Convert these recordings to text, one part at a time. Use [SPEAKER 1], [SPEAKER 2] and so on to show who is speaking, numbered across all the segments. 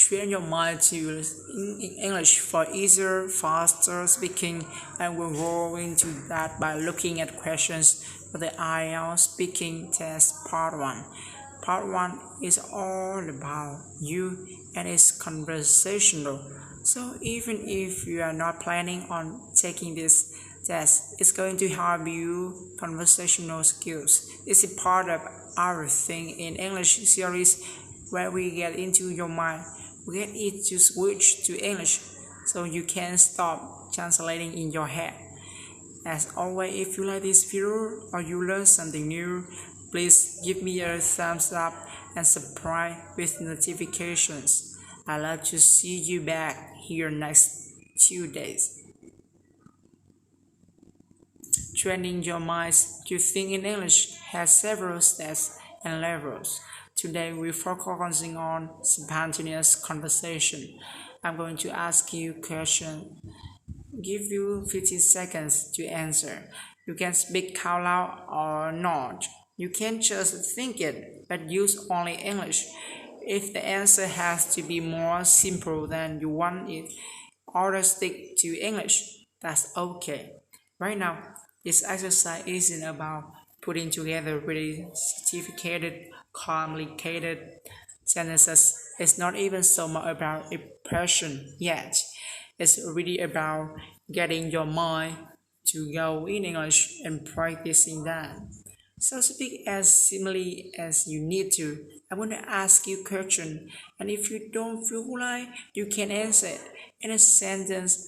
[SPEAKER 1] train your mind to English for easier, faster speaking, and we'll go into that by looking at questions for the IELTS Speaking Test Part 1. Part 1 is all about you and it's conversational. So even if you are not planning on taking this test, it's going to help you conversational skills. It's a part of our Thing in English series where we get into your mind. We get it to switch to English so you can stop translating in your head. As always, if you like this video or you learn something new, please give me a thumbs up and subscribe with notifications. I'd love to see you back here next 2 days. Training your mind to think in English has several steps and levels. Today we're focusing on spontaneous conversation. I'm going to ask you a question. Give you 15 seconds to answer. You can speak out loud or not. You can just think it, but use only English. If the answer has to be more simple than you want it, or stick to English, that's okay. Right now, this exercise isn't about putting together really sophisticated, complicated sentences. It's not even so much about impression yet. It's really about getting your mind to go in English and practicing that. So speak as simply as you need to. I'm going to ask you a question, and if you don't feel like you can answer it in a sentence,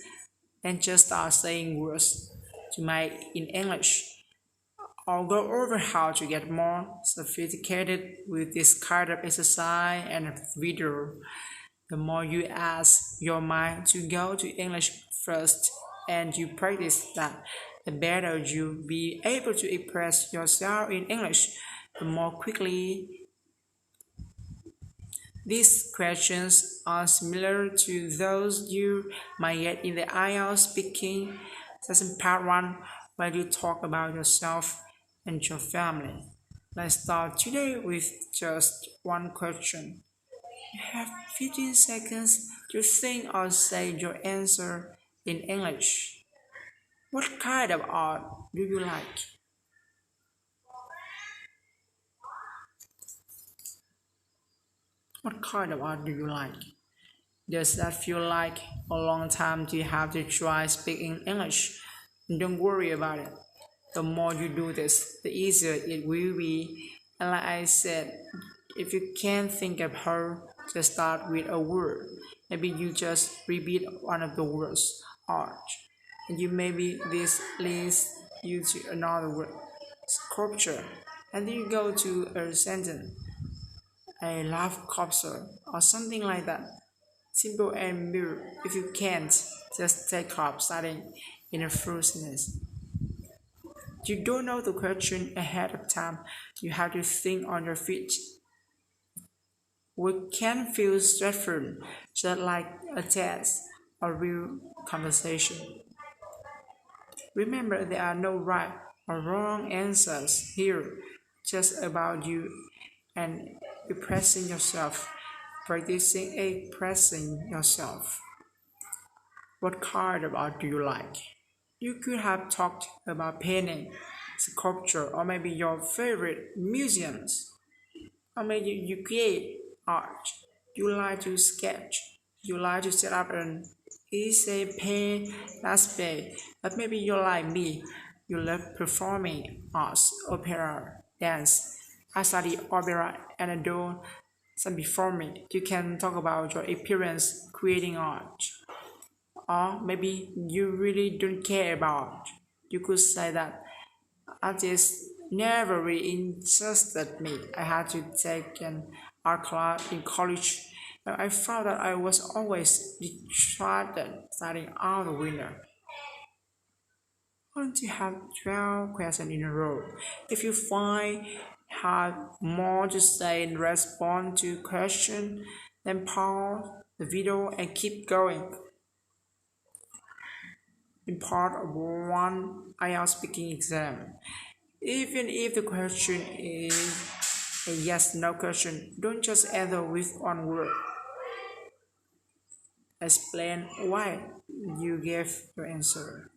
[SPEAKER 1] then just start saying words to make in English. I'll go over how to get more sophisticated with this kind of exercise and video. The more you ask your mind to go to English first and you practice that, the better you'll be able to express yourself in English, the more quickly. These questions are similar to those you might get in the IELTS Speaking Session Part 1, where you talk about yourself and your family. Let's start today with just one question. You have 15 seconds to think or say your answer in English. What kind of art do you like? What kind of art do you like? Does that feel like a long time to have to try speaking English? Don't worry about it. The more you do this, the easier it will be. And like I said, if you can't think of her, just start with a word. Maybe you just repeat one of the words, art. And you maybe this leads you to another word, sculpture. And then you go to a sentence, I love sculpture, or something like that. Simple and pure. If you can't, just take up starting in a full sentence. You don't know the question ahead of time. You have to think on your feet. We can feel stressful, just like a test or real conversation. Remember, there are no right or wrong answers here, just about you and expressing yourself, practicing expressing yourself. What kind of art do you like? You could have talked about painting, sculpture, or maybe your favorite museums. Or maybe you create art. You like to sketch. You like to set up an easy paint display. But maybe you're like me. You love performing arts, opera, dance. I study opera and adore some performing. You can talk about your experience creating art. Or maybe you really don't care about. You could say that artists never really interested me. I had to take an art class in college, but I found that I was always distracted studying out the winter. Want to have 12 questions in a row. If you find have more to say in response to question, then pause the video and keep going. In part 1 IELTS speaking exam. Even if the question is a yes/no question, don't just answer with one word. Explain why you gave your answer.